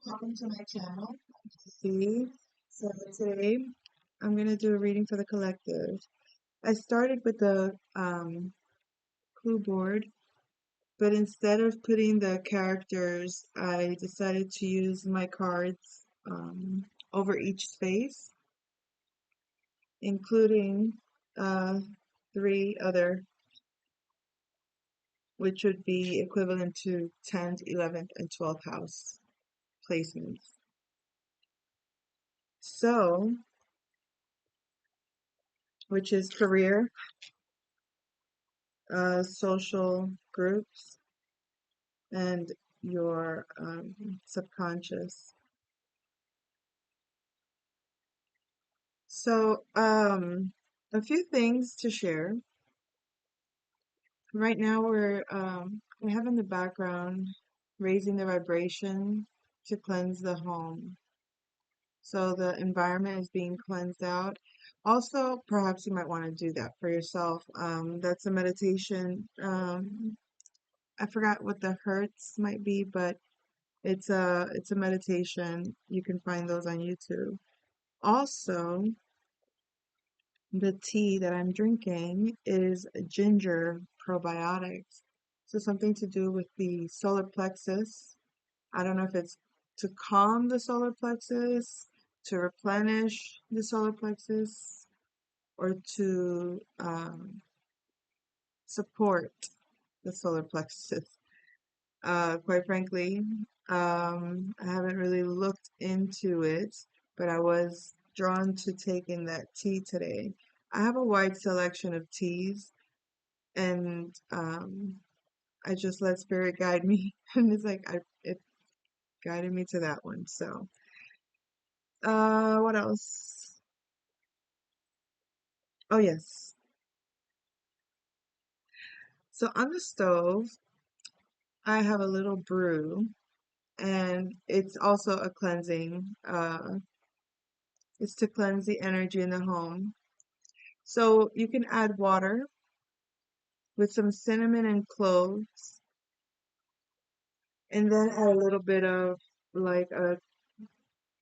Welcome to my channel. See, so today I'm gonna do a reading for the collective. I started with the clue board, but instead of putting the characters, I decided to use my cards over each space, including uh, three other, which would be equivalent to 10th, 11th, and 12th house placements. So, which is career, social groups, and your subconscious. So, a few things to share. Right now, we have in the background raising the vibration to cleanse the home. So the environment is being cleansed out. Also, perhaps you might want to do that for yourself. That's a meditation. I forgot what the hertz might be, but it's a meditation. You can find those on YouTube. Also, the tea that I'm drinking is ginger probiotics. So something to do with the solar plexus. I don't know if it's to calm the solar plexus, to replenish the solar plexus, or to support the solar plexus. Quite frankly, I haven't really looked into it, but I was drawn to taking that tea today. I have a wide selection of teas, and I just let spirit guide me, and it's like it guided me to that one. So, what else? Oh yes. So on the stove, I have a little brew, and it's also a cleansing. It's to cleanse the energy in the home. So you can add water with some cinnamon and cloves, and then add a little bit of like a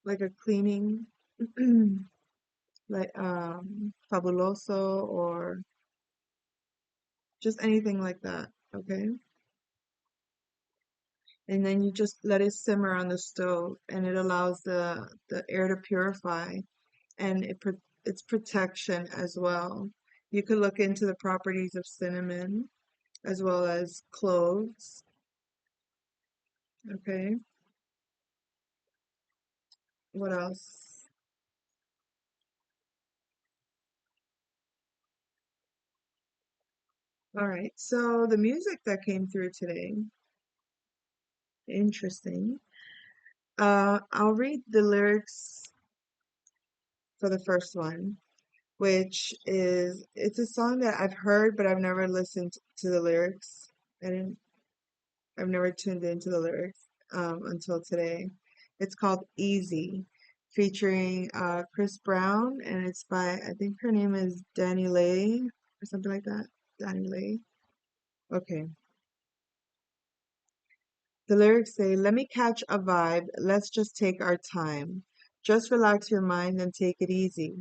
like a cleaning, like fabuloso or just anything like that. Okay, and then you just let it simmer on the stove, and it allows the air to purify, and it's protection as well. You could look into the properties of cinnamon as well as cloves. Okay, what else? All right, so the music that came through today, interesting. I'll read the lyrics for the first one, which is it's a song that I've heard, but I've never listened to the lyrics. I didn't, I've never tuned into the lyrics until today. It's called Easy, featuring Chris Brown, and it's by I think her name is Danny Lay or something like that. Danny Lay. Okay. The lyrics say, let me catch a vibe. Let's just take our time. Just relax your mind and take it easy.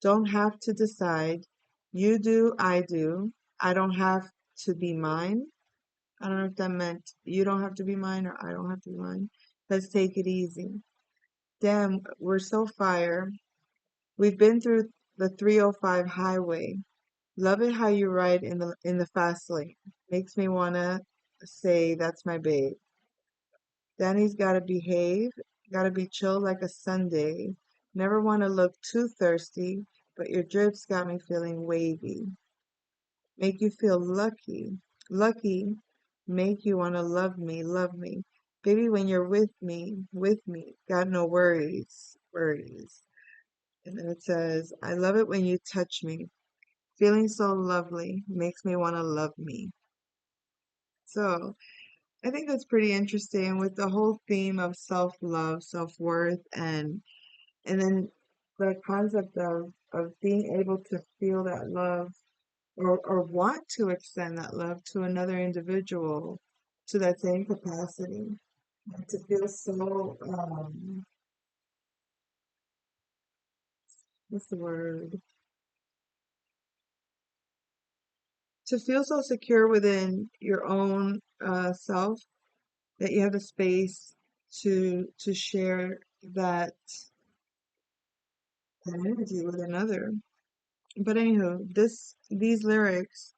Don't have to decide. You do, I do. I don't have to be mine. I don't know if that meant you don't have to be mine or I don't have to be mine. Let's take it easy. Damn, we're so fire. We've been through the 305 highway. Love it how you ride in the fast lane. Makes me wanna say that's my babe. Danny's gotta behave, gotta be chill like a Sunday. Never wanna look too thirsty, but your drips got me feeling wavy. Make you feel lucky, lucky, make you wanna love me, love me. Baby, when you're with me, got no worries, worries. And then it says, I love it when you touch me. Feeling so lovely, makes me wanna love me. So, I think that's pretty interesting with the whole theme of self-love, self-worth, and then the concept of being able to feel that love or want to extend that love to another individual to that same capacity. and to feel so, what's the word? To feel so secure within your own self that you have the space to share that, that energy with another. But anywho, these lyrics,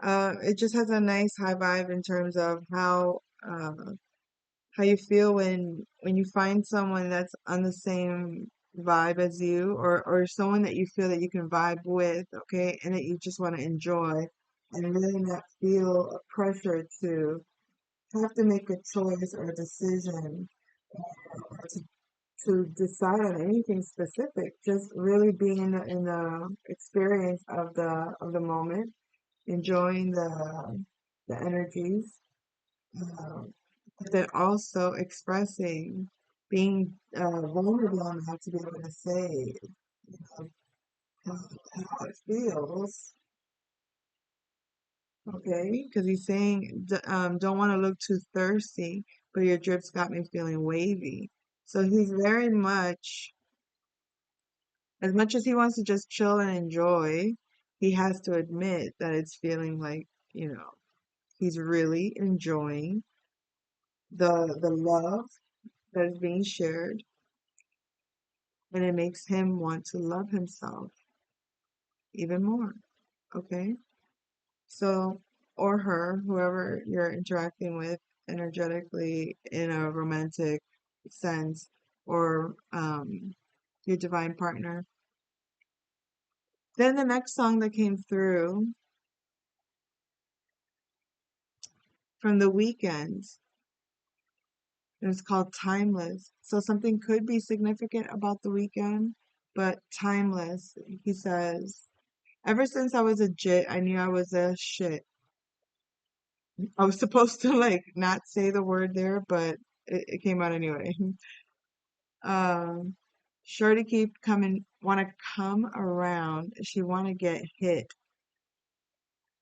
it just has a nice high vibe in terms of how you feel when you find someone that's on the same vibe as you, or someone that you feel that you can vibe with, okay, and that you just want to enjoy and really not feel a pressure to have to make a choice or a decision or to decide on anything specific. Just really being in the experience of the moment, enjoying the energies, um, but then also expressing, being vulnerable enough to be able to say how, how it feels. Okay, because he's saying, don't want to look too thirsty, but your drips got me feeling wavy. So he's very much, as much as he wants to just chill and enjoy, he has to admit that it's feeling like, he's really enjoying the love that is being shared, and it makes him want to love himself even more. Okay? So, or her, whoever you're interacting with energetically in a romantic sense, or your divine partner. Then the next song that came through from The Weeknd, it was called Timeless. So something could be significant about The Weeknd, but timeless. He says, ever since I was a jit, I knew I was a shit. I was supposed to like not say the word there, but it came out anyway. Um, Shorty keep coming, wanna come around. She wanna get hit.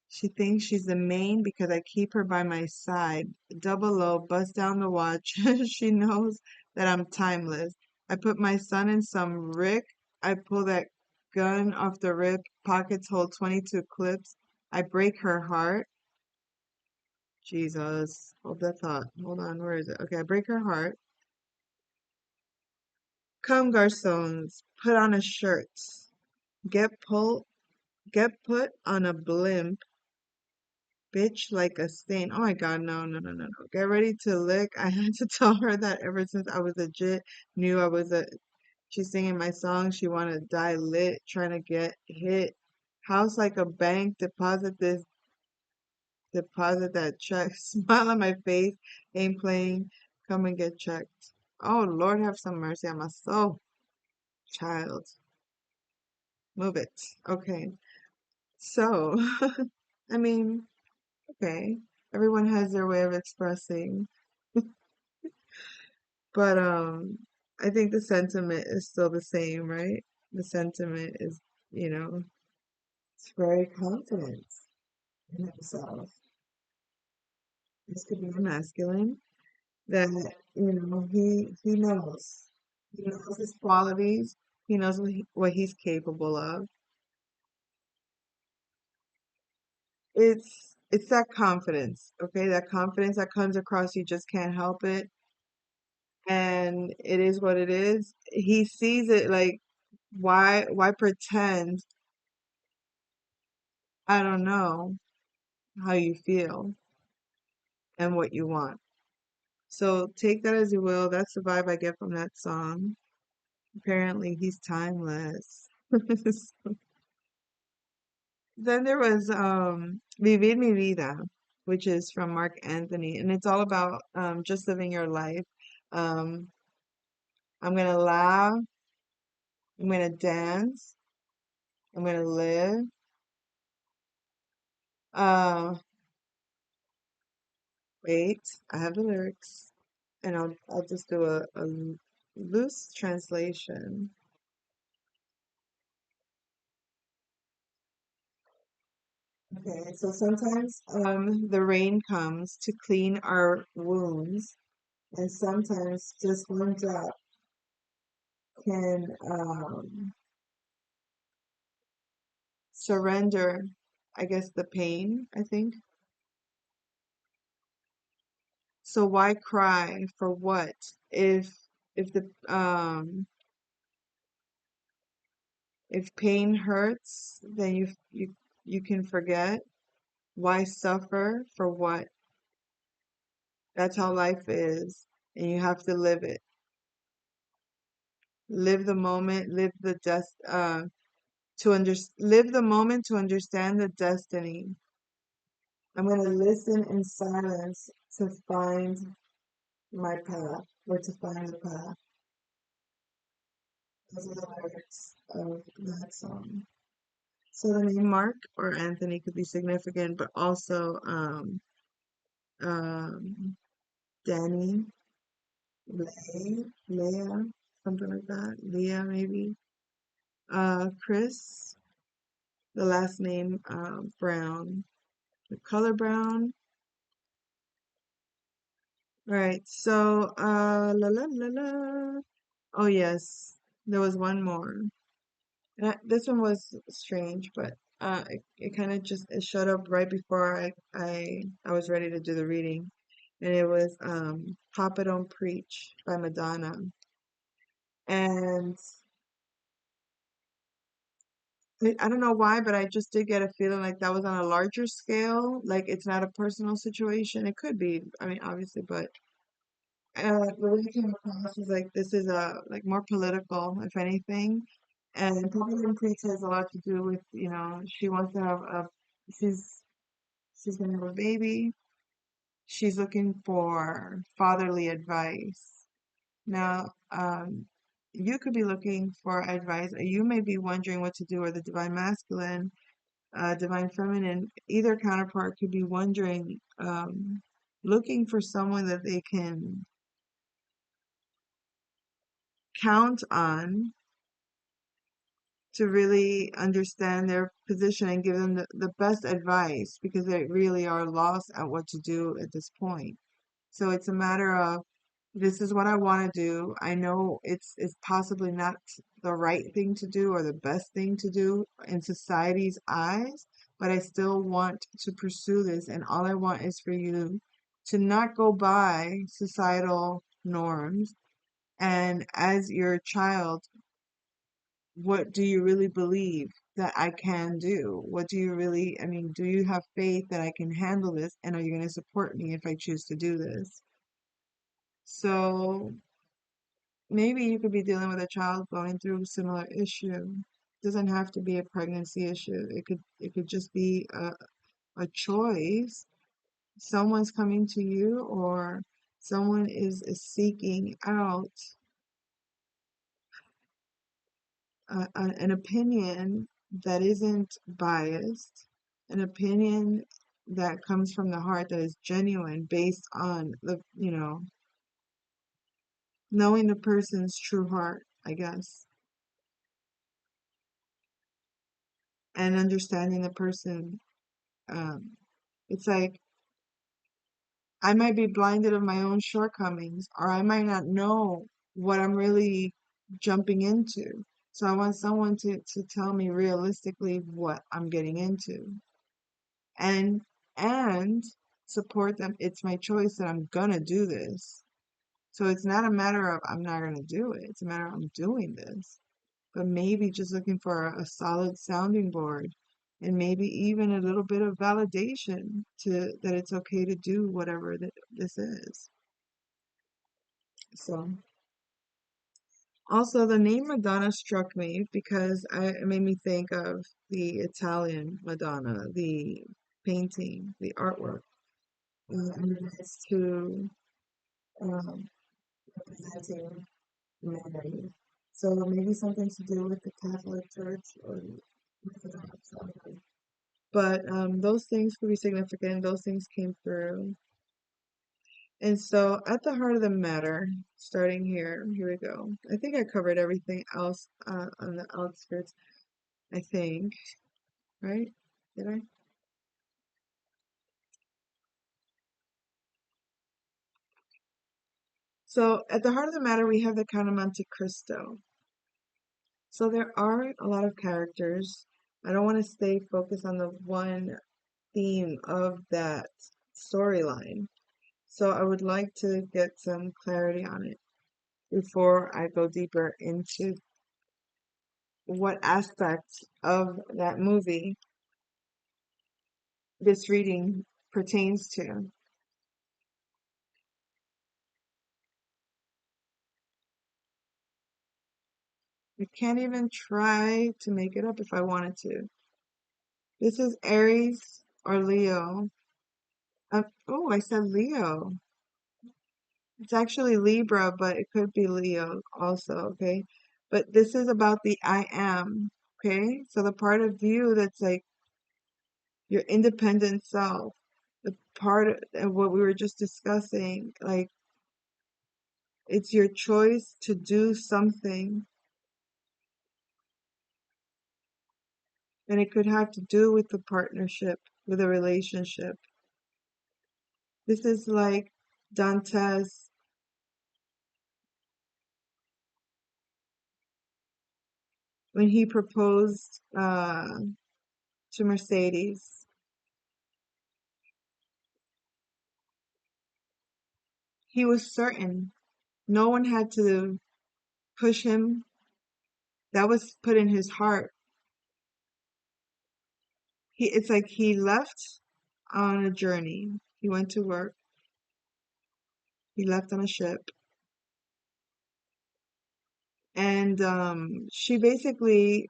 She thinks she's the main because I keep her by my side. Double O, bust down the watch. She knows that I'm timeless. I put my son in some Rick. I pull that gun off the rip. Pockets hold 22 clips. I break her heart. Jesus. Hold that thought. Hold on. Where is it? Okay, I break her heart. Come, garçons, put on a shirt. Get pulled, get put on a blimp, bitch like a stain. Oh my God, no, no, no, no, no. Get ready to lick. I had to tell her that ever since I was a jit, knew I was a. She's singing my song. She want to die lit, trying to get hit. House like a bank. Deposit this, deposit that check. Smile on my face. Ain't playing. Come and get checked. Oh Lord, have some mercy on my soul, child. Move it. Okay. So, I mean, okay, everyone has their way of expressing, but I think the sentiment is still the same, right? The sentiment is, you know, it's very confident in himself. This could be a masculine that, he knows his qualities, he knows what he's capable of. It's that confidence, okay? That confidence that comes across, you just can't help it, and it is what it is. He sees it like, why pretend I don't know how you feel and what you want. So take that as you will. That's the vibe I get from that song. Apparently he's timeless. Then there was Vivir mi vida, which is from Mark Anthony, and it's all about just living your life. Um, I'm gonna laugh, I'm gonna dance, I'm gonna live. Uh, Wait, I have the lyrics, and I'll just do a loose translation. Okay, so sometimes the rain comes to clean our wounds. And sometimes just one drop can surrender, I guess, the pain, I think. So why cry for what? If the if pain hurts, then you can forget. Why suffer for what? That's how life is, and you have to live it. Live the moment, live the live the moment to understand the destiny. I'm going to listen in silence to find my path or to find the path. Those are the lyrics of that song. So the name Mark or Anthony could be significant, but also um, Danny, Leah, something like that. Leah, maybe. Chris, the last name Brown, the color brown. Right. So, la la la la. Oh yes, there was one more. This one was strange, but it kind of just it showed up right before I was ready to do the reading, and it was "Papa Don't Preach" by Madonna, and I don't know why, but I just did get a feeling like that was on a larger scale. Like it's not a personal situation. It could be, I mean, obviously, but the way it came across was like this is a like more political, if anything. And Papa Preach has a lot to do with, she wants to have she's she's gonna have a baby. She's looking for fatherly advice. Now, you could be looking for advice, or you may be wondering what to do, or the divine masculine, divine feminine, either counterpart could be wondering, looking for someone that they can count on to really understand their position and give them the best advice because they really are lost at what to do at this point. So it's a matter of this is what I want to do. I know it's possibly not the right thing to do or the best thing to do in society's eyes, but I still want to pursue this. And all I want is for you to not go by societal norms. And as your child, what do you really believe that I can do? What do you really, I mean, do you have faith that I can handle this? And are you going to support me if I choose to do this? So maybe you could be dealing with a child going through a similar issue. Doesn't have to be a pregnancy issue. It could just be a choice. Someone's coming to you or someone is seeking out an opinion that isn't biased, an opinion that comes from the heart that is genuine based on knowing the person's true heart, I guess, and understanding the person. Um, it's like I might be blinded of my own shortcomings, or I might not know what I'm really jumping into. So I want someone to tell me realistically what I'm getting into. And and support them. It's my choice that I'm gonna do this. So it's not a matter of I'm not gonna do it. It's a matter of I'm doing this. But maybe just looking for a solid sounding board and maybe even a little bit of validation to that it's okay to do whatever this is. So also the name Madonna struck me because it made me think of the Italian Madonna, the painting, the artwork, in regards to um, representing Mary. So maybe something to do with the Catholic Church or Orthodox. But those things could be significant. Those things came through. And so at the heart of the matter, starting here we go. I think I covered everything else on the outskirts, I think, right? Did I? So at the heart of the matter, we have the Count of Monte Cristo. So there are a lot of characters. I don't want to stay focused on the one theme of that storyline. So I would like to get some clarity on it before I go deeper into what aspect of that movie this reading pertains to. I can't even try to make it up if I wanted to. This is Aries or Leo. Oh, I said Leo. It's actually Libra, but it could be Leo also, okay? But this is about the I am, okay? So the part of you that's like your independent self, the part of what we were just discussing, like it's your choice to do something, and it could have to do with the partnership, with a relationship. This is like Dantes when he proposed to Mercedes. He was certain. No one had to push him. That was put in his heart. It's like he left on a journey. He went to work. He left on a ship. And she basically,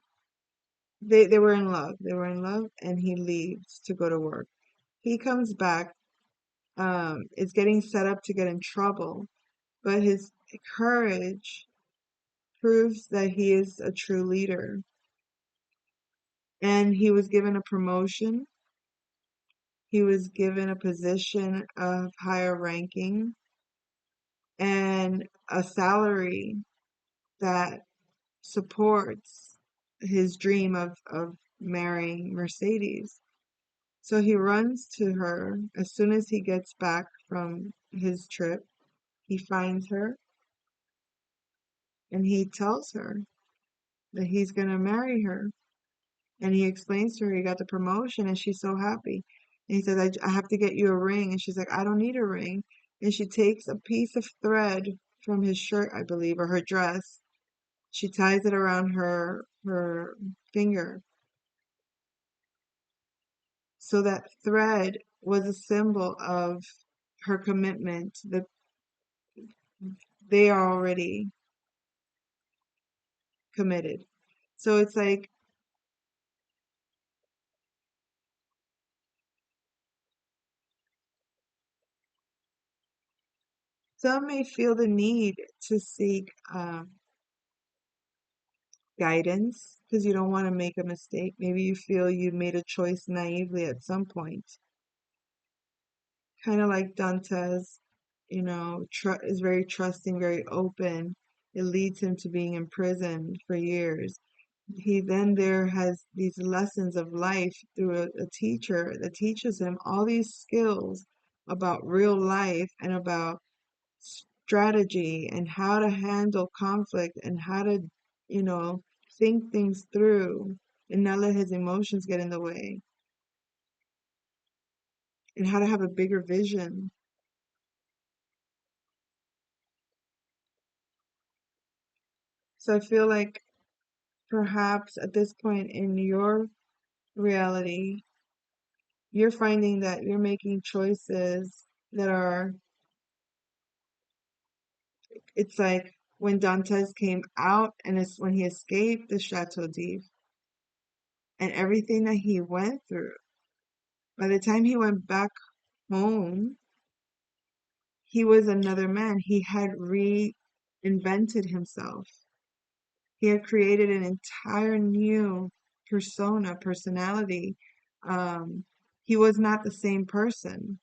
they were in love. They were in love, and he leaves to go to work. He comes back, is getting set up to get in trouble, but his courage proves that he is a true leader. And he was given a promotion. He was given a position of higher ranking and a salary that supports his dream of marrying Mercedes. So he runs to her as soon as he gets back from his trip. He finds her and he tells her that he's going to marry her. And he explains to her he got the promotion and she's so happy. And he says, I have to get you a ring. And she's like, I don't need a ring. And she takes a piece of thread from his shirt, I believe, or her dress. She ties it around her finger. So that thread was a symbol of her commitment that they are already committed. So it's like some may feel the need to seek guidance because you don't want to make a mistake. Maybe you feel you made a choice naively at some point. Kind of like Dantes, is very trusting, very open. It leads him to being imprisoned for years. He then there has these lessons of life through a teacher that teaches him all these skills about real life and about strategy and how to handle conflict and how to, you know, think things through and not let his emotions get in the way and how to have a bigger vision. So I feel like perhaps at this point in your reality, you're finding that you're making choices that are, it's like when Dantes came out and it's when he escaped the Chateau d'If and everything that he went through. By the time he went back home, he was another man. He had reinvented himself. He had created an entire new personality. Um, he was not the same person.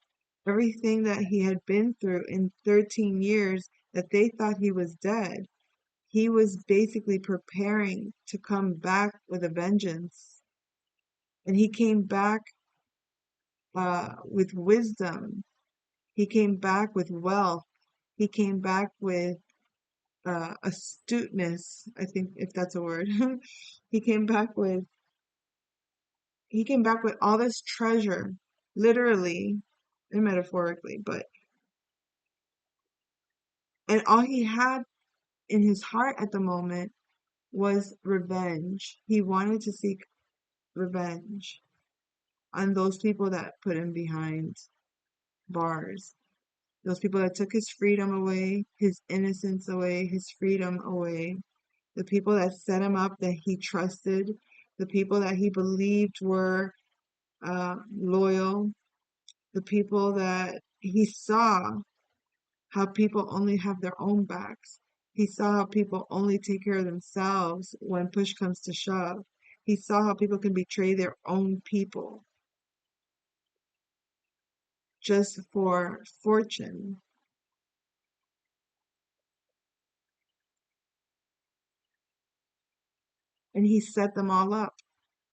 Everything that he had been through in 13 years that they thought he was dead, he was basically preparing to come back with a vengeance. And he came back with wisdom. He came back with wealth. He came back with astuteness, I think, if that's a word. he came back with he came back with all this treasure, literally and metaphorically, but and all he had in his heart at the moment was revenge. He wanted to seek revenge on those people that put him behind bars. Those people that took his freedom away, his innocence away, his freedom away. The people that set him up that he trusted, the people that he believed were loyal, the people that he saw how people only have their own backs. He saw how people only take care of themselves when push comes to shove. He saw how people can betray their own people just for fortune. And he set them all up.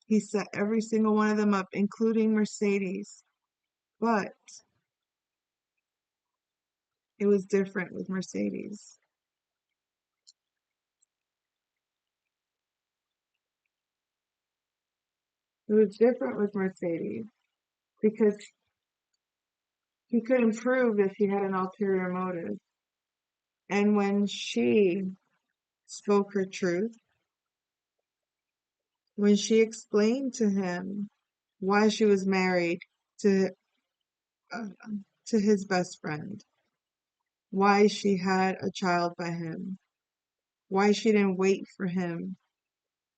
He set every single one of them up, including Mercedes. But it was different with Mercedes. It was different with Mercedes because he couldn't prove that she had an ulterior motive. And when she spoke her truth, when she explained to him why she was married to uh, to his best friend, why she had a child by him, why she didn't wait for him,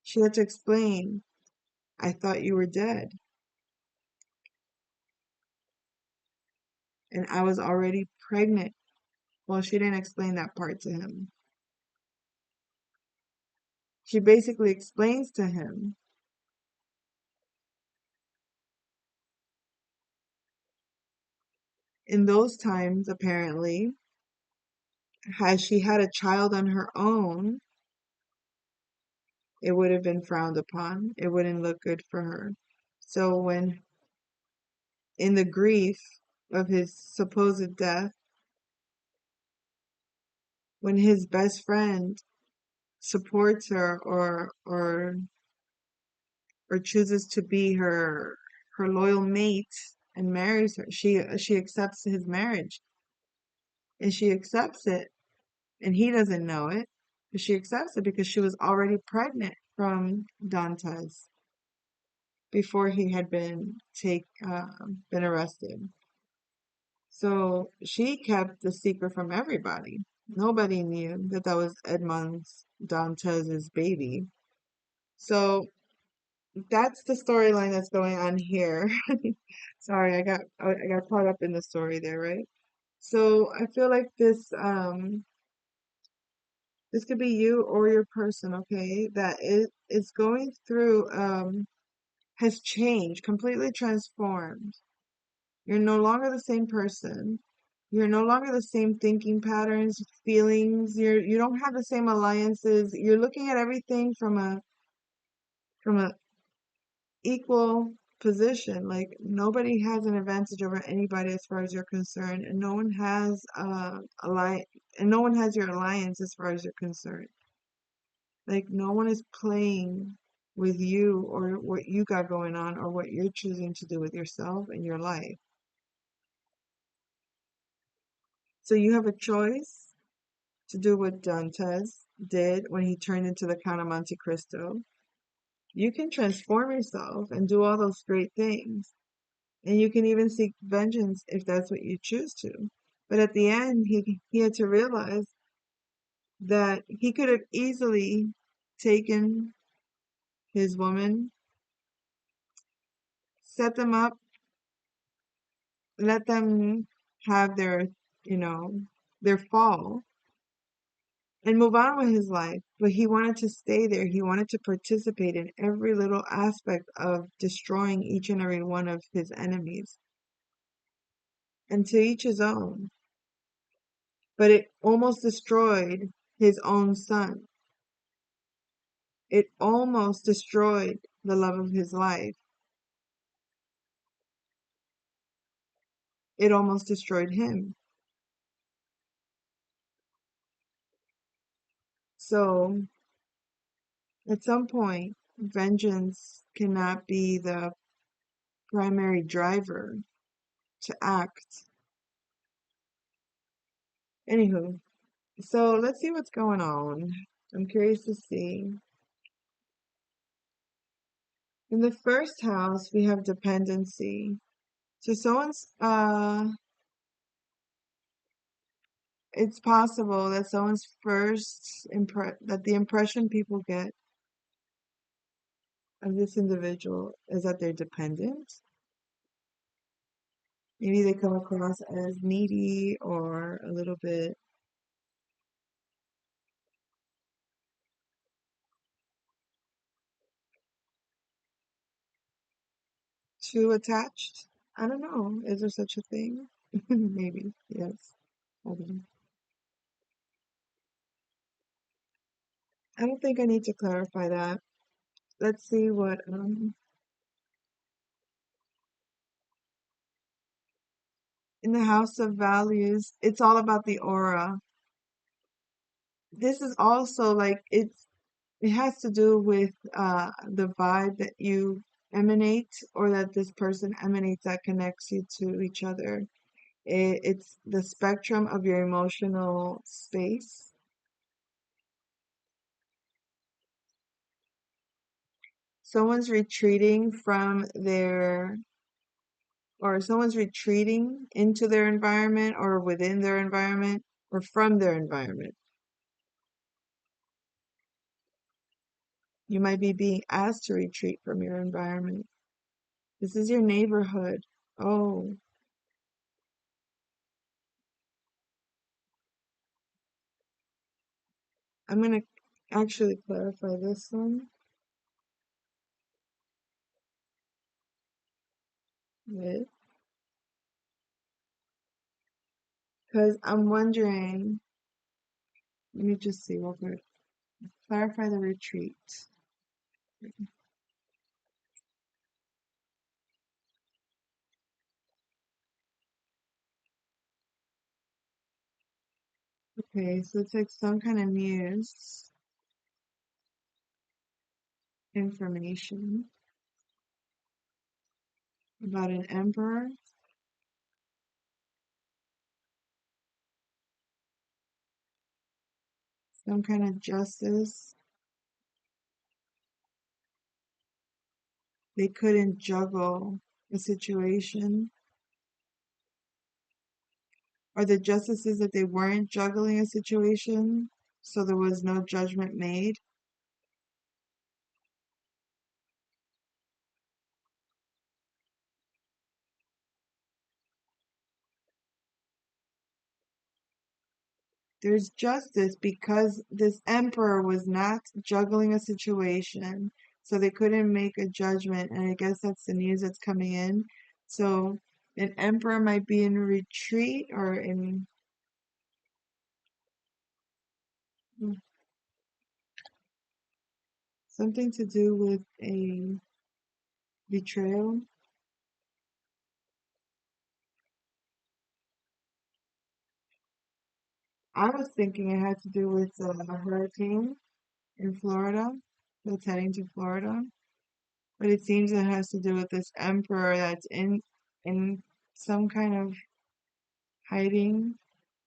she had to explain, I thought you were dead, and I was already pregnant. Well, she didn't explain that part to him. She basically explains to him in those times, apparently, had she had a child on her own, it would have been frowned upon. It wouldn't look good for her. So when in the grief of his supposed death, when his best friend supports her or chooses to be her loyal mate and marries her, she accepts his marriage and she accepts it and he doesn't know it, but she accepts it because she was already pregnant from Dantes before he had been arrested. So she kept the secret from everybody. Nobody knew that that was Edmond Dantes's baby. So that's the storyline that's going on here. Sorry, I got caught up in the story there, right? So I feel like this could be you or your person, okay, that is going through has changed, completely transformed. You're no longer the same person. You're no longer the same thinking patterns, feelings. You don't have the same alliances. You're looking at everything from a equal position. Like nobody has an advantage over anybody as far as you're concerned, and no one has and no one has your alliance as far as you're concerned. Like no one is playing with you or what you got going on or what you're choosing to do with yourself and your life. So you have a choice to do what Dantes did when he turned into the Count of Monte Cristo. You can transform yourself and do all those great things. And you can even seek vengeance if that's what you choose to. But at the end, he had to realize that he could have easily taken his woman, set them up, let them have you know, their fall and move on with his life. But he wanted to stay there. He wanted to participate in every little aspect of destroying each and every one of his enemies. And to each his own. But it almost destroyed his own son. It almost destroyed the love of his life. It almost destroyed him. So at some point, vengeance cannot be the primary driver to act. Anywho, so let's see what's going on. I'm curious to see. In the first house, we have dependency. So it's possible that someone's that the impression people get of this individual is that they're dependent. Maybe they come across as needy or a little bit too attached. I don't know. Is there such a thing? Maybe. Yes. I don't know. I don't think I need to clarify that. Let's see what in the house of values, it's all about the aura. This is also like it has to do with the vibe that you emanate or that this person emanates that connects you to each other. It's the spectrum of your emotional space. Someone's retreating from their, or someone's retreating into their environment or within their environment or from their environment. You might be being asked to retreat from your environment. This is your neighborhood. Oh, I'm going to actually clarify this one with, because I'm wondering, let me just see real quick. Clarify the retreat. Okay, so it's like some kind of news information about an emperor, some kind of justice. They couldn't juggle a situation. Or the justices that they weren't juggling a situation, so there was no judgment made. There's justice because this emperor was not juggling a situation, so they couldn't make a judgment. And I guess that's the news that's coming in. So an emperor might be in retreat or in something to do with a betrayal. I was thinking it had to do with a hurricane in Florida that's heading to Florida. But it seems it has to do with this emperor that's in some kind of hiding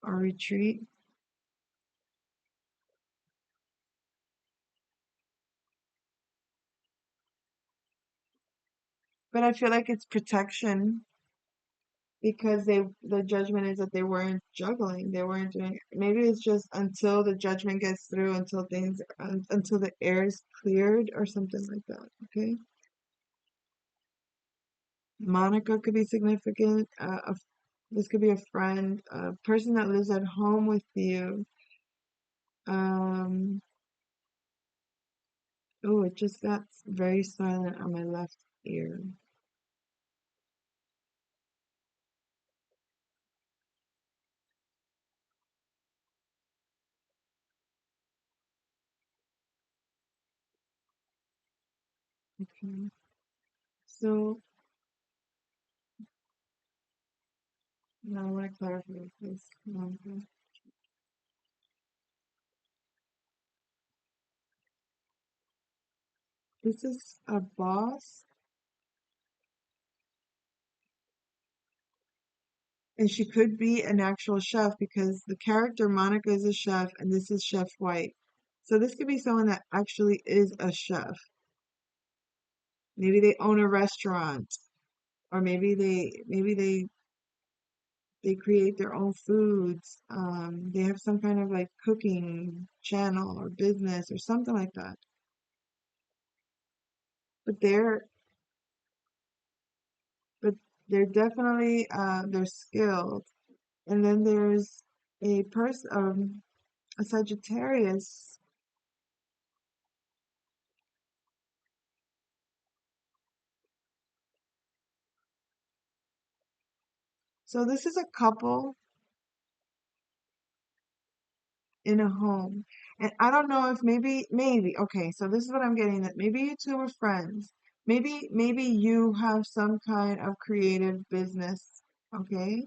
or retreat. But I feel like it's protection because the judgment is that they weren't juggling. They weren't doing maybe it's just until the judgment gets through, until until the air is cleared or something like that. Okay. Monica could be significant. This could be a friend, a person that lives at home with you. Um, Oh, it just got very silent on my left ear. Okay. So now I want to clarify this. Okay. This is a boss, and she could be an actual chef because the character Monica is a chef, and this is Chef White. So this could be someone that actually is a chef. Maybe they own a restaurant, or maybe they create their own foods. They have some kind of like cooking channel or business or something like that. But but they're definitely they're skilled. And then there's a person, a Sagittarius. So this is a couple in a home. And I don't know if okay, so this is what I'm getting that maybe you two are friends. Maybe you have some kind of creative business, okay?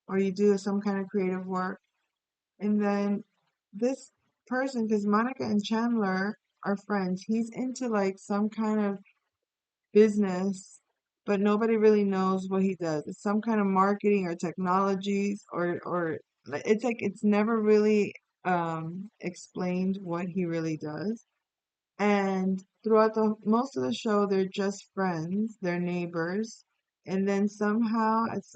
Or you do some kind of creative work. And then this person, because Monica and Chandler are friends, he's into like some kind of business, but nobody really knows what he does. It's some kind of marketing or technologies or it's like it's never really explained what he really does. And throughout the most of the show, they're just friends, they're neighbors, and then somehow it's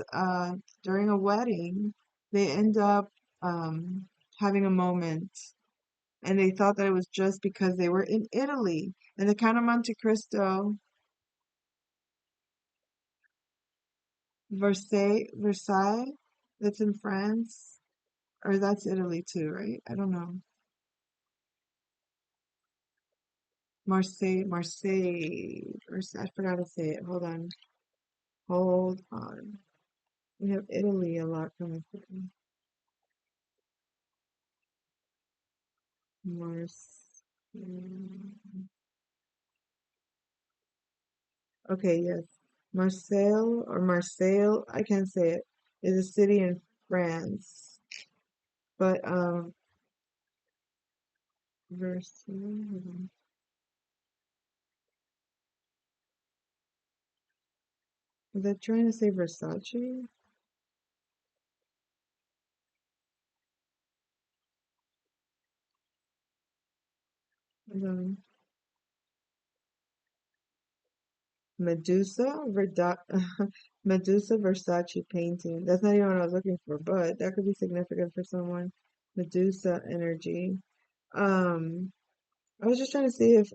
during a wedding, they end up um having a moment, and they thought that it was just because they were in Italy. And the Count of Monte Cristo, Versailles, that's in France, or that's Italy too, right? I don't know. Marseille. I forgot to say it. Hold on. We have Italy a lot coming through. Mars. Okay, yes. Marseille, I can't say it, is a city in France. But Versailles, hold on. Was I trying to say Versace? Hold on. Medusa, Medusa Versace painting. That's not even what I was looking for, but that could be significant for someone. Medusa energy. Um, I was just trying to see if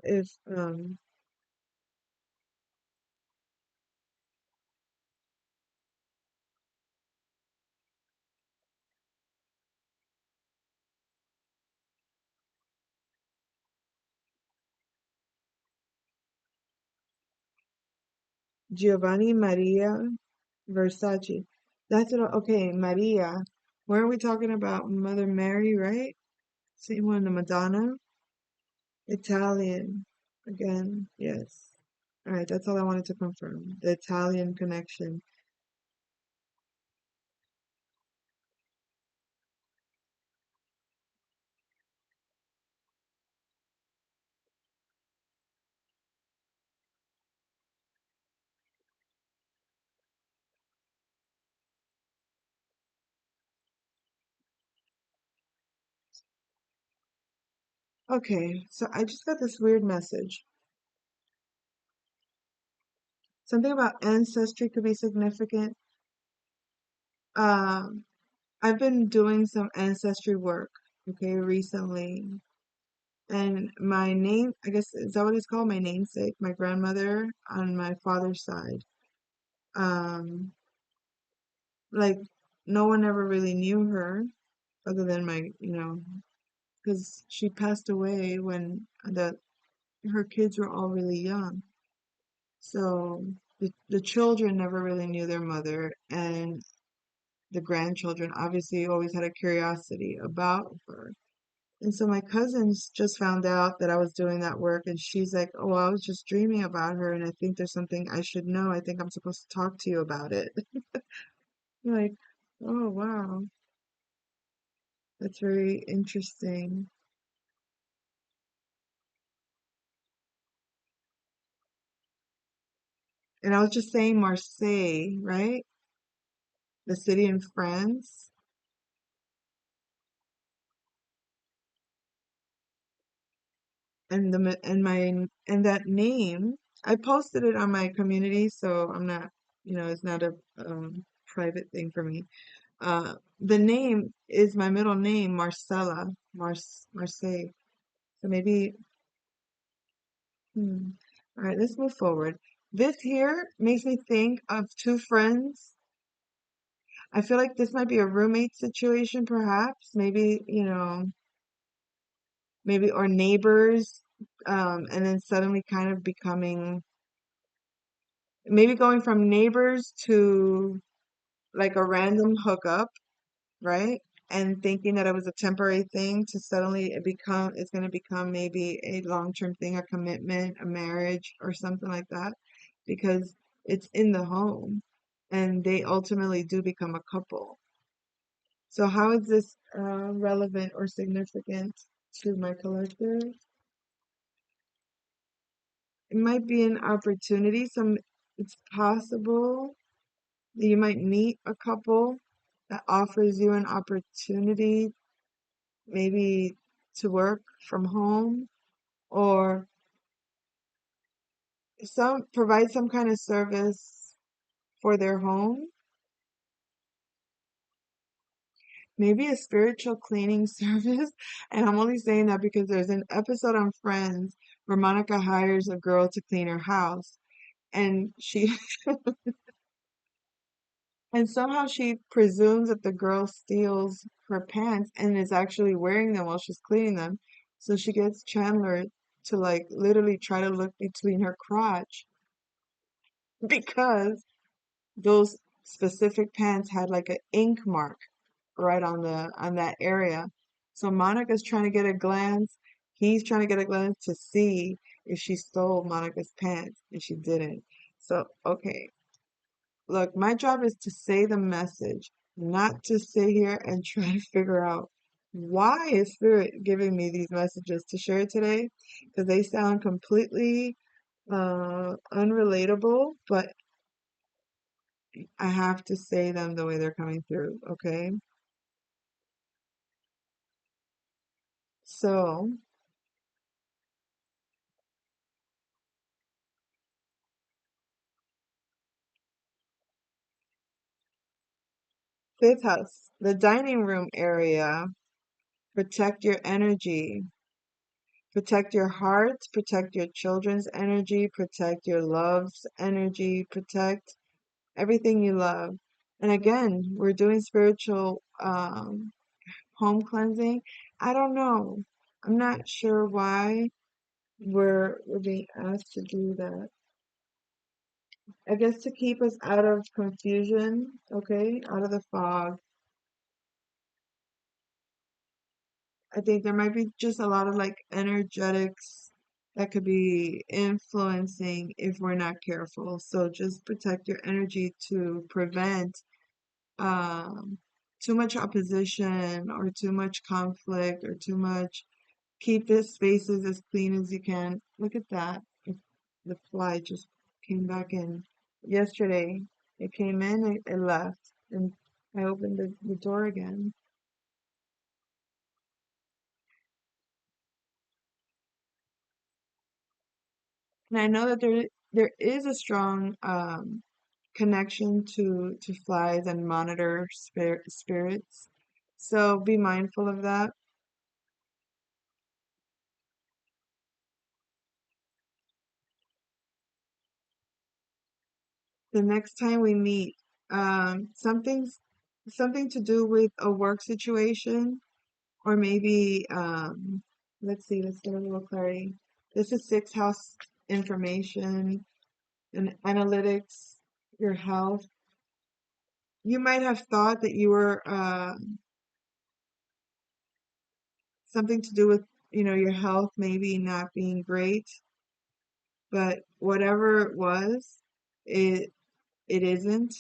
Giovanni Maria Versace. Okay, Maria. Where are we talking about? Mother Mary, right? Same one, the Madonna. Italian. Again, yes. All right, that's all I wanted to confirm. The Italian connection. Okay, so I just got this weird message. Something about ancestry could be significant. Um, I've been doing some ancestry work, okay, recently. And my name, I guess, is that what it's called? My namesake, my grandmother on my father's side. Um, like no one ever really knew her other than because she passed away when her kids were all really young. So the children never really knew their mother, and the grandchildren obviously always had a curiosity about her. And so my cousins just found out that I was doing that work, and she's like, "Oh, I was just dreaming about her, and I think there's something I should know. I think I'm supposed to talk to you about it." I'm like, "Oh, wow, that's very interesting." And I was just saying Marseille, right? The city in France. And that name, I posted it on my community, so I'm not, it's not a private thing for me. The name is my middle name, Marcella, Marseille. So maybe, hmm. All right, let's move forward. This here makes me think of two friends. I feel like this might be a roommate situation, perhaps. Maybe, maybe or neighbors, and then suddenly kind of becoming, maybe going from neighbors to like a random hookup, right? And thinking that it was a temporary thing to suddenly it's going to become maybe a long-term thing, a commitment, a marriage, or something like that, because it's in the home and they ultimately do become a couple. So how is this relevant or significant to my collective? It might be an opportunity. It's possible that you might meet a couple that offers you an opportunity, maybe to work from home or provide some kind of service for their home. Maybe a spiritual cleaning service. And I'm only saying that because there's an episode on Friends where Monica hires a girl to clean her house. And and somehow she presumes that the girl steals her pants and is actually wearing them while she's cleaning them. So she gets Chandler to like literally try to look between her crotch because those specific pants had like an ink mark right on that area. So Monica's trying to get a glance. He's trying to get a glance to see if she stole Monica's pants, and she didn't. So, okay, look, my job is to say the message, not to sit here and try to figure out why is Spirit giving me these messages to share today, because they sound completely unrelatable, but I have to say them the way they're coming through, okay? So, fifth house, the dining room area, protect your energy, protect your heart, protect your children's energy, protect your love's energy, protect everything you love. And again, we're doing spiritual home cleansing. I don't know. I'm not sure why we're being asked to do that. I guess to keep us out of confusion, okay, out of the fog. I think there might be just a lot of like energetics that could be influencing if we're not careful. So just protect your energy to prevent um, too much opposition or too much conflict or too much. Keep the spaces as clean as you can. Look at that. The fly just came back in yesterday. It came in, it left, and I opened the door again. And I know that there is a strong connection to flies and monitor spirits. So be mindful of that. The next time we meet, something to do with a work situation, or maybe let's see, let's get a little clarity. This is sixth house information and analytics, your health. You might have thought that you were something to do with, your health maybe not being great, but whatever it was, it it isn't,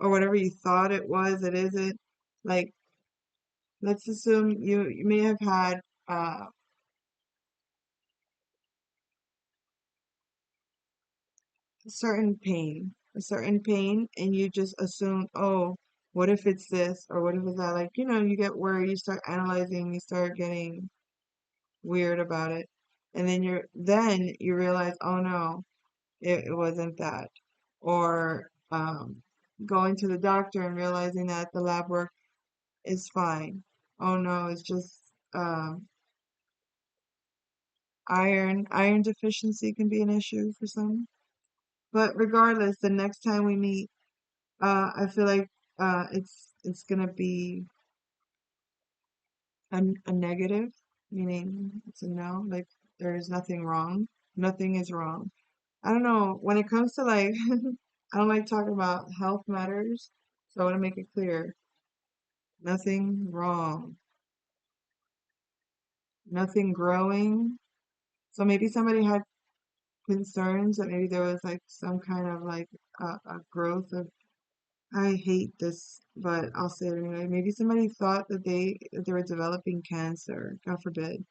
or whatever you thought it was, it isn't. Like, let's assume you may have had a certain pain, and you just assume, oh, what if it's this or what if it's that? Like, you get worried, you start analyzing, you start getting weird about it. And then you realize, oh no, it wasn't that. Or going to the doctor and realizing that the lab work is fine. Oh no, it's just iron. Iron deficiency can be an issue for some. But regardless, the next time we meet, I feel like it's gonna be a negative, meaning it's a no, like there is nothing wrong. Nothing is wrong. I don't know. When it comes to like, I don't like talking about health matters, so I want to make it clear. Nothing wrong. Nothing growing. So maybe somebody had concerns that maybe there was like some kind of like a growth of, I hate this, but I'll say it anyway. Maybe somebody thought that they were developing cancer, God forbid.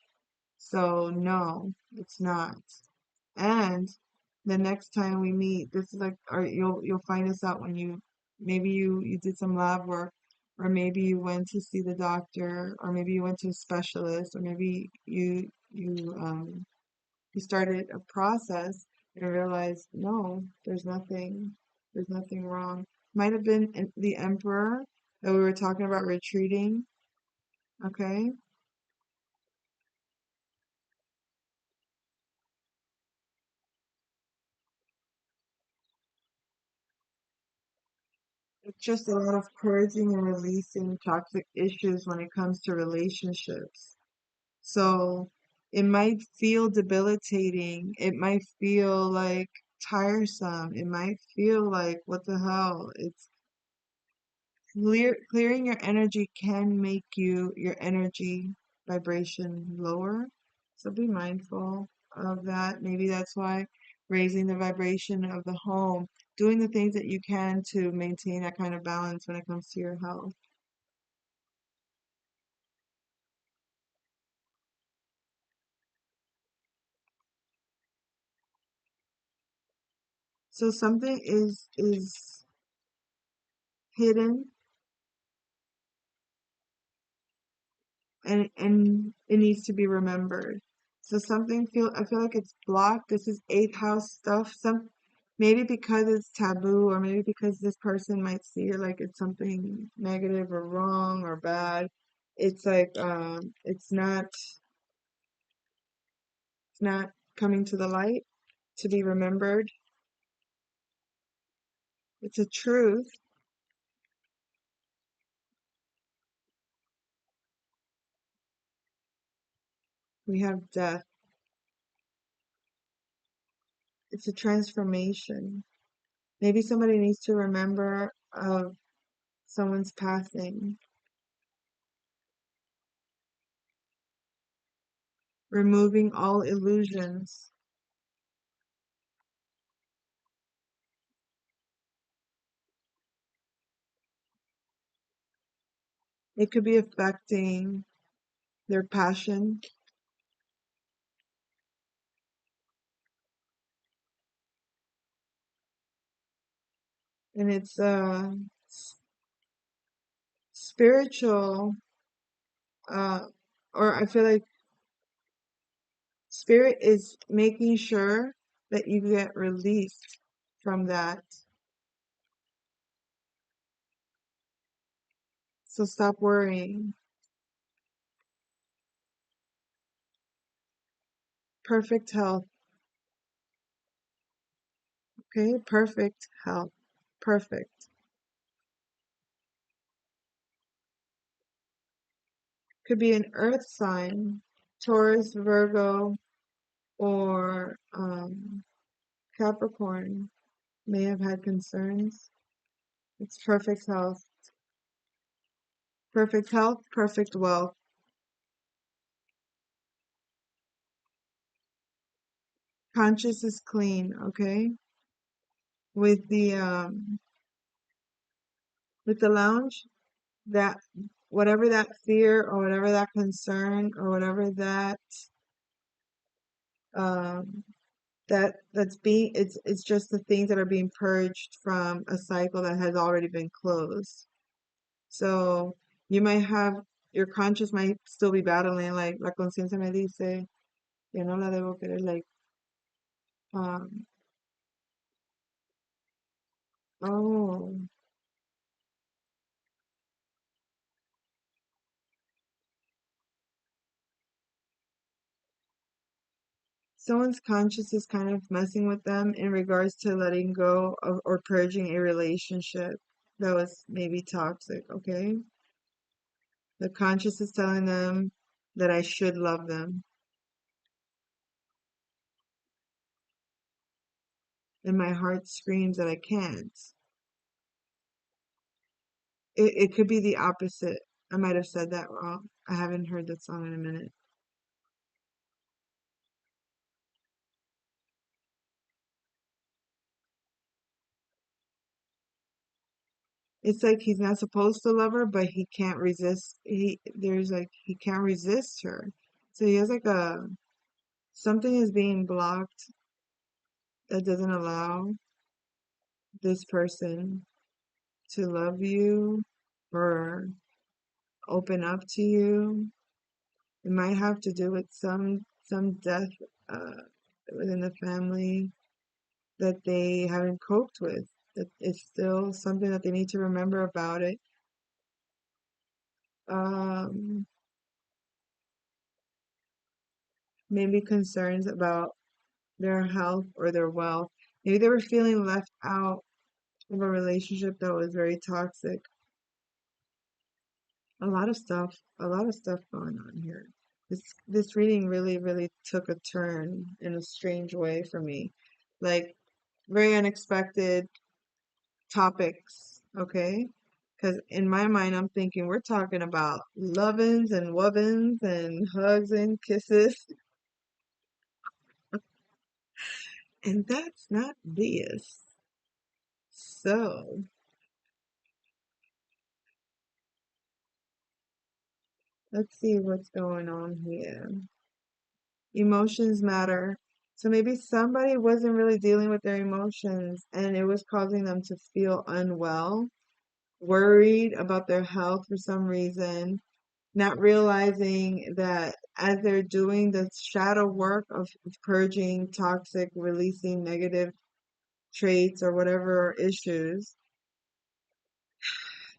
So no, it's not. And the next time we meet, this is like, or you'll find this out when maybe you did some lab work, or maybe you went to see the doctor, or maybe you went to a specialist, or maybe you started a process and realized, no, there's nothing wrong. Might have been the emperor that we were talking about retreating. Okay. It's just a lot of purging and releasing toxic issues when it comes to relationships. So it might feel debilitating. It might feel like tiresome. It might feel like, what the hell? It's clearing your energy can make your energy vibration lower. So be mindful of that. Maybe that's why raising the vibration of the home, doing the things that you can to maintain that kind of balance when it comes to your health. So something is hidden, and it needs to be remembered. So I feel like it's blocked. This is eighth house stuff. Maybe because it's taboo, or maybe because this person might see it like it's something negative or wrong or bad. It's like it's not coming to the light to be remembered. It's a truth. We have death. It's a transformation. Maybe somebody needs to remember of someone's passing, removing all illusions. It could be affecting their passion, and it's spiritual, uh, or I feel like spirit is making sure that you get released from that. So stop worrying. Perfect health, okay? Perfect health. Perfect. Could be an earth sign, Taurus, Virgo, or Capricorn may have had concerns. It's perfect health. Perfect health, perfect wealth. Conscious is clean, okay? With the lounge, that whatever that fear or whatever that concern or whatever that um that's being it's just the things that are being purged from a cycle that has already been closed. So you might have your conscious might still be battling like la conciencia me dice que no la debo querer like um oh, someone's conscious is kind of messing with them in regards to letting go of or purging a relationship that was maybe toxic, okay? The conscious is telling them that I should love them, and my heart screams that I can't. It could be the opposite. I might have said that wrong. I haven't heard that song in a minute. It's like he's not supposed to love her, but he can't resist. He can't resist her. So he has like a something is being blocked that doesn't allow this person to love you or open up to you. It might have to do with some death uh, within the family that they haven't coped with. That it's still something that they need to remember about it. Um, Maybe concerns about their health or their wealth. Maybe they were feeling left out of a relationship that was very toxic. A lot of stuff going on here. This reading really took a turn in a strange way for me. Like very unexpected topics, okay? Because in my mind, I'm thinking we're talking about lovin's and wubbins and hugs and kisses, and that's not this. So let's see what's going on here. Emotions matter. So maybe somebody wasn't really dealing with their emotions and it was causing them to feel unwell, worried about their health for some reason, not realizing that as they're doing the shadow work of purging toxic, releasing negative traits or whatever issues,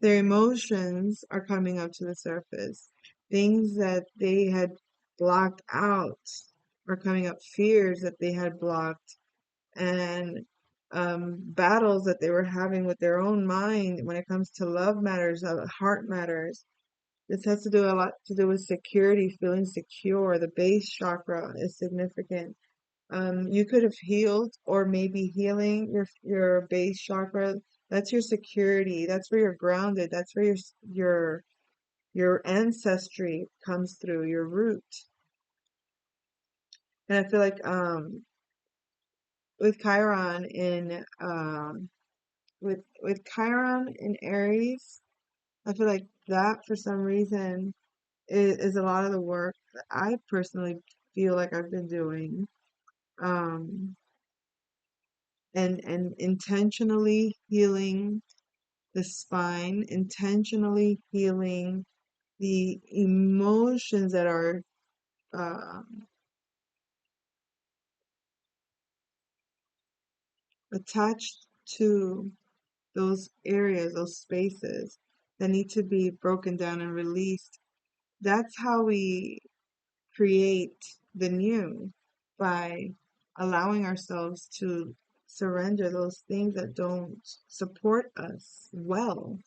their emotions are coming up to the surface. Things that they had blocked out are coming up, fears that they had blocked, and battles that they were having with their own mind when it comes to love matters, heart matters. This has to do a lot to do with security, feeling secure. The base chakra is significant. You could have healed or maybe healing your base chakra. That's your security. That's where you're grounded. That's where your ancestry comes through, your root. And I feel like with Chiron in with Chiron in Aries, I feel like that for some reason is a lot of the work that I personally feel like I've been doing. Um, and intentionally healing the spine, intentionally healing the emotions that are uh, attached to those areas, those spaces that need to be broken down and released. That's how we create the new by allowing ourselves to surrender those things that don't support us well.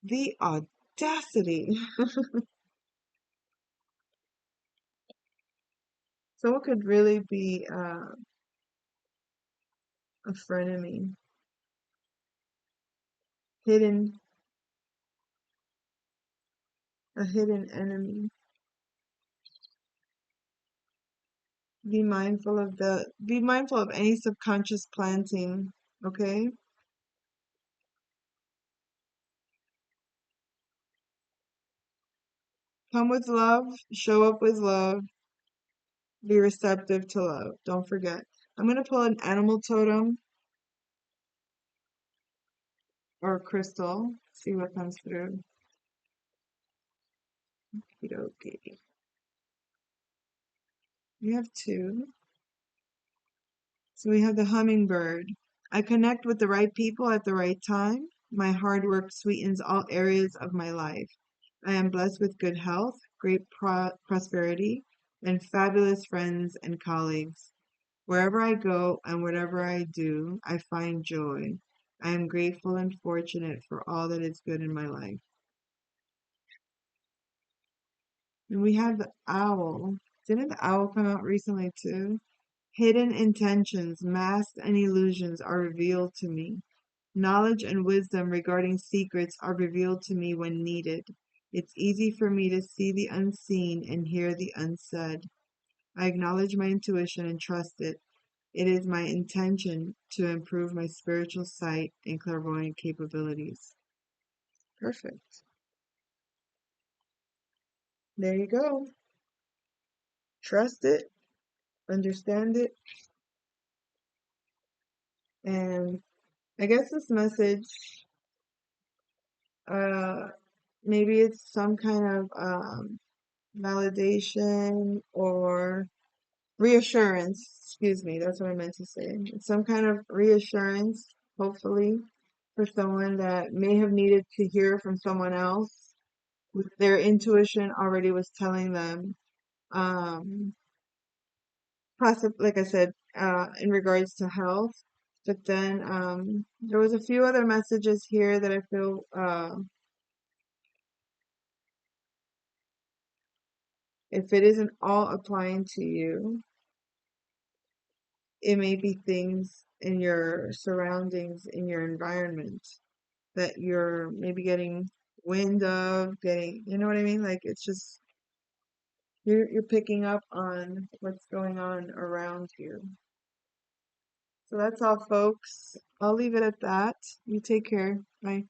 The audacity. Someone could really be a frenemy, hidden, a hidden enemy. Be mindful of any subconscious planting, okay? Come with love, show up with love, Be receptive to love. Don't forget. I'm going to pull an animal totem or crystal. See what comes through. Okie We have two. So we have the hummingbird. I connect with the right people at the right time. My hard work sweetens all areas of my life. I am blessed with good health, great prosperity, and fabulous friends and colleagues. Wherever I go and whatever I do, I find joy. I am grateful and fortunate for all that is good in my life. And we have the owl. Didn't the owl come out recently too? Hidden intentions, masks, and illusions are revealed to me. Knowledge and wisdom regarding secrets are revealed to me when needed. It's easy for me to see the unseen and hear the unsaid. I acknowledge my intuition and trust it. It is my intention to improve my spiritual sight and clairvoyant capabilities. Perfect. There you go. Trust it, understand it, and I guess this message, uh, maybe it's some kind of validation or reassurance. Excuse me, that's what I meant to say. It's some kind of reassurance, hopefully, for someone that may have needed to hear from someone else. Their intuition already was telling them, um, like I said, in regards to health. But then there was a few other messages here that I feel if it isn't all applying to you, it may be things in your surroundings, in your environment that you're maybe getting wind of, getting, you know what I mean? Like it's just you're picking up on what's going on around you. So that's all, folks. I'll leave it at that. You take care. Bye.